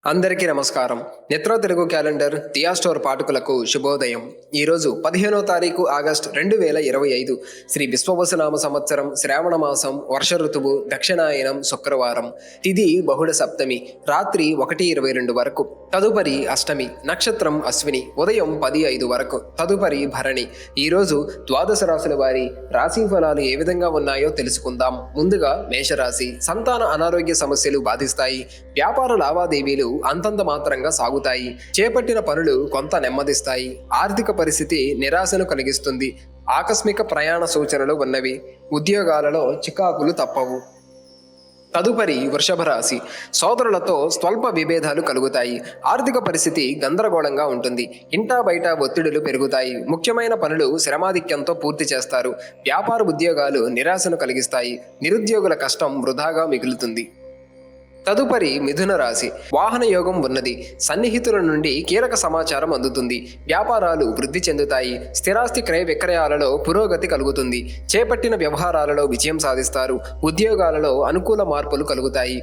అందరికీ నమస్కారం. నేత్ర తెలుగు క్యాలెండర్ దియా స్టోర్ పాఠకులకు శుభోదయం. ఈరోజు 15వ తారీఖు ఆగస్టు 2025 శ్రీ విశ్వవసునామ సంవత్సరం శ్రావణ మాసం వర్ష ఋతువు దక్షిణాయనం శుక్రవారం. తిథి బహుళ సప్తమి రాత్రి 1:22 వరకు. తదుపరి అష్టమి. నక్షత్రం అశ్విని. ఉదయం 10:05 వరకు. తదుపరి భరణి. ఈరోజు ద్వాదశ రాశుల వారి రాశి ఫలాలు ఏ విధంగా ఉన్నాయో తెలుసుకుందాం. ముందుగా మేషరాశి. సంతాన అనారోగ్య సమస్యలు బాధిస్తాయి. వ్యాపార లావాదేవీలు అంతంత మాత్రంగా సాగుతాయి. చేపట్టిన పనులు కొంత నెమ్మదిస్తాయి. ఆర్థిక పరిస్థితి నిరాశను కలిగిస్తుంది. ఆకస్మిక ప్రయాణ సూచనలు ఉన్నవి. ఉద్యోగాలలో చికాకులు తప్పవు. తదుపరి వృషభ రాశి. సోదరులతో స్వల్ప విభేదాలు కలుగుతాయి. ఆర్థిక పరిస్థితి గందరగోళంగా ఉంటుంది. ఇంటా బయట ఒత్తిడులు పెరుగుతాయి. ముఖ్యమైన పనులు శ్రమాధిక్యంతో పూర్తి చేస్తారు. వ్యాపార ఉద్యోగాలు నిరాశను కలిగిస్తాయి. నిరుద్యోగుల కష్టం వృధాగా మిగులుతుంది. తదుపరి మిథున రాశి. వాహన యోగం ఉన్నది. సన్నిహితుల నుండి కీలక సమాచారం అందుతుంది. వ్యాపారాలు వృద్ధి చెందుతాయి. స్థిరాస్తి క్రయ విక్రయాలలో పురోగతి కలుగుతుంది. చేపట్టిన వ్యవహారాలలో విజయం సాధిస్తారు. ఉద్యోగాలలో అనుకూల మార్పులు కలుగుతాయి.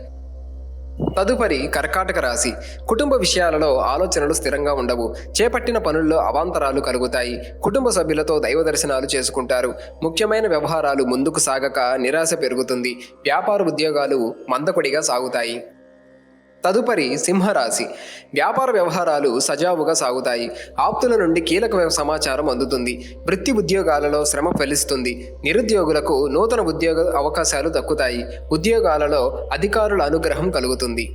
తదుపరి కర్కాటక రాశి. కుటుంబ విషయాలలో ఆలోచనలు స్థిరంగా ఉండవు. చేపట్టిన పనుల్లో అవాంతరాలు కలుగుతాయి. కుటుంబ సభ్యులతో దైవ దర్శనాలు చేసుకుంటారు. ముఖ్యమైన వ్యవహారాలు ముందుకు సాగక నిరాశ పెరుగుతుంది. వ్యాపార ఉద్యోగాలు మందకొడిగా సాగుతాయి. తదుపరి సింహరాశి. వ్యాపార వ్యవహారాలు సజావుగా సాగుతాయి. ఆప్తుల నుండి కీలక సమాచారం అందుతుంది. వృత్తి ఉద్యోగాలలో శ్రమ ఫలిస్తుంది. నిరుద్యోగులకు నూతన ఉద్యోగ అవకాశాలు దక్కుతాయి. ఉద్యోగాలలో అధికారుల అనుగ్రహం కలుగుతుంది.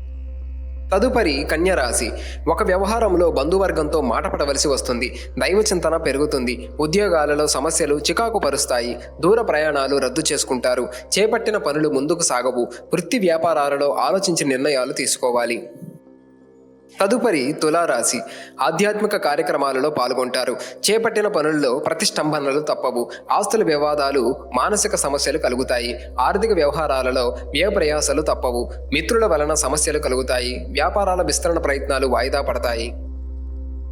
తదుపరి కన్యరాశి. ఒక వ్యవహారంలో బంధువర్గంతో మాట పడవలసి వస్తుంది. దైవ చింతన పెరుగుతుంది. ఉద్యోగాలలో సమస్యలు చికాకు పరుస్తాయి. దూర ప్రయాణాలు రద్దు చేసుకుంటారు. చేపట్టిన పనులు ముందుకు సాగవు. వృత్తి వ్యాపారాలలో ఆలోచించి నిర్ణయాలు తీసుకోవాలి. తదుపరి తులారాశి. ఆధ్యాత్మిక కార్యక్రమాలలో పాల్గొంటారు. చేపట్టిన పనుల్లో ప్రతిష్టంభనలు తప్పవు. ఆస్తుల వివాదాలు మానసిక సమస్యలు కలుగుతాయి. ఆర్థిక వ్యవహారాలలో వ్యయ ప్రయాసాలు తప్పవు. మిత్రుల వలన సమస్యలు కలుగుతాయి. వ్యాపారాల విస్తరణ ప్రయత్నాలు వాయిదా పడతాయి.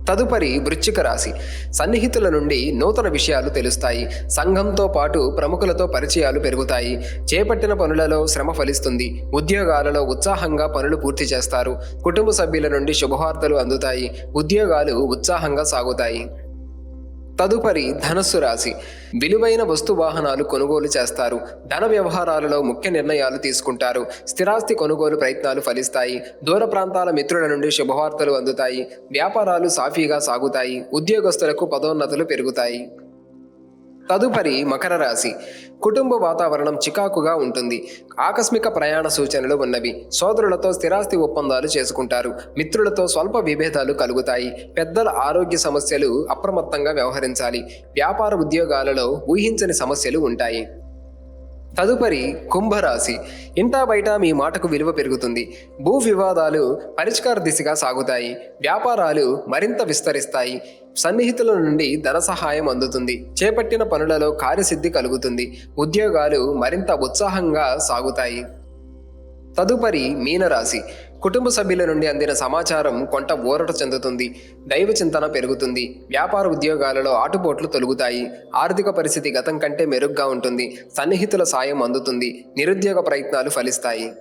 తదుపరి వృశ్చిక రాశి. సన్నిహితుల నుండి నూతన విషయాలు తెలుస్తాయి. సంఘంతో పాటు ప్రముఖులతో పరిచయాలు పెరుగుతాయి. చేపట్టిన పనులలో శ్రమ ఫలిస్తుంది. ఉద్యోగాలలో ఉత్సాహంగా పనులు పూర్తి చేస్తారు. కుటుంబ సభ్యుల నుండి శుభవార్తలు అందుతాయి. ఉద్యోగాలు ఉత్సాహంగా సాగుతాయి. తదుపరి ధనస్సు రాశి. విలువైన వస్తు వాహనాలు కొనుగోలు చేస్తారు. ధన వ్యవహారాలలో ముఖ్య నిర్ణయాలు తీసుకుంటారు. స్థిరాస్తి కొనుగోలు ప్రయత్నాలు ఫలిస్తాయి. దూర ప్రాంతాల మిత్రుల నుండి శుభవార్తలు అందుతాయి. వ్యాపారాలు సాఫీగా సాగుతాయి. ఉద్యోగస్తులకు పదోన్నతులు పెరుగుతాయి. తదుపరి మకర రాశి. కుటుంబ వాతావరణం చికాకుగా ఉంటుంది. ఆకస్మిక ప్రయాణ సూచనలు ఉన్నవి. సోదరులతో స్థిరాస్తి ఒప్పందాలు చేసుకుంటారు. మిత్రులతో స్వల్ప విభేదాలు కలుగుతాయి. పెద్దల ఆరోగ్య సమస్యలు అప్రమత్తంగా వ్యవహరించాలి. వ్యాపార ఉద్యోగాలలో ఊహించని సమస్యలు ఉంటాయి. తదుపరి కుంభరాశి. ఇంటా బయట మీ మాటకు విలువ పెరుగుతుంది. భూ వివాదాలు పరిష్కార దిశగా సాగుతాయి. వ్యాపారాలు మరింత విస్తరిస్తాయి. సన్నిహితుల నుండి ధన సహాయం అందుతుంది. చేపట్టిన పనులలో కార్యసిద్ధి కలుగుతుంది. ఉద్యోగాలు మరింత ఉత్సాహంగా సాగుతాయి. తదుపరి మీనరాశి. కుటుంబ సభ్యుల నుండి అందిన సమాచారం కొంత ఊరట చెందుతుంది. దైవ చింతన పెరుగుతుంది. వ్యాపార ఉద్యోగాలలో ఆటుపోట్లు తొలుగుతాయి. ఆర్థిక పరిస్థితి గతం కంటే మెరుగ్గా ఉంటుంది. సన్నిహితుల సాయం అందుతుంది. నిరుద్యోగ ప్రయత్నాలు ఫలిస్తాయి.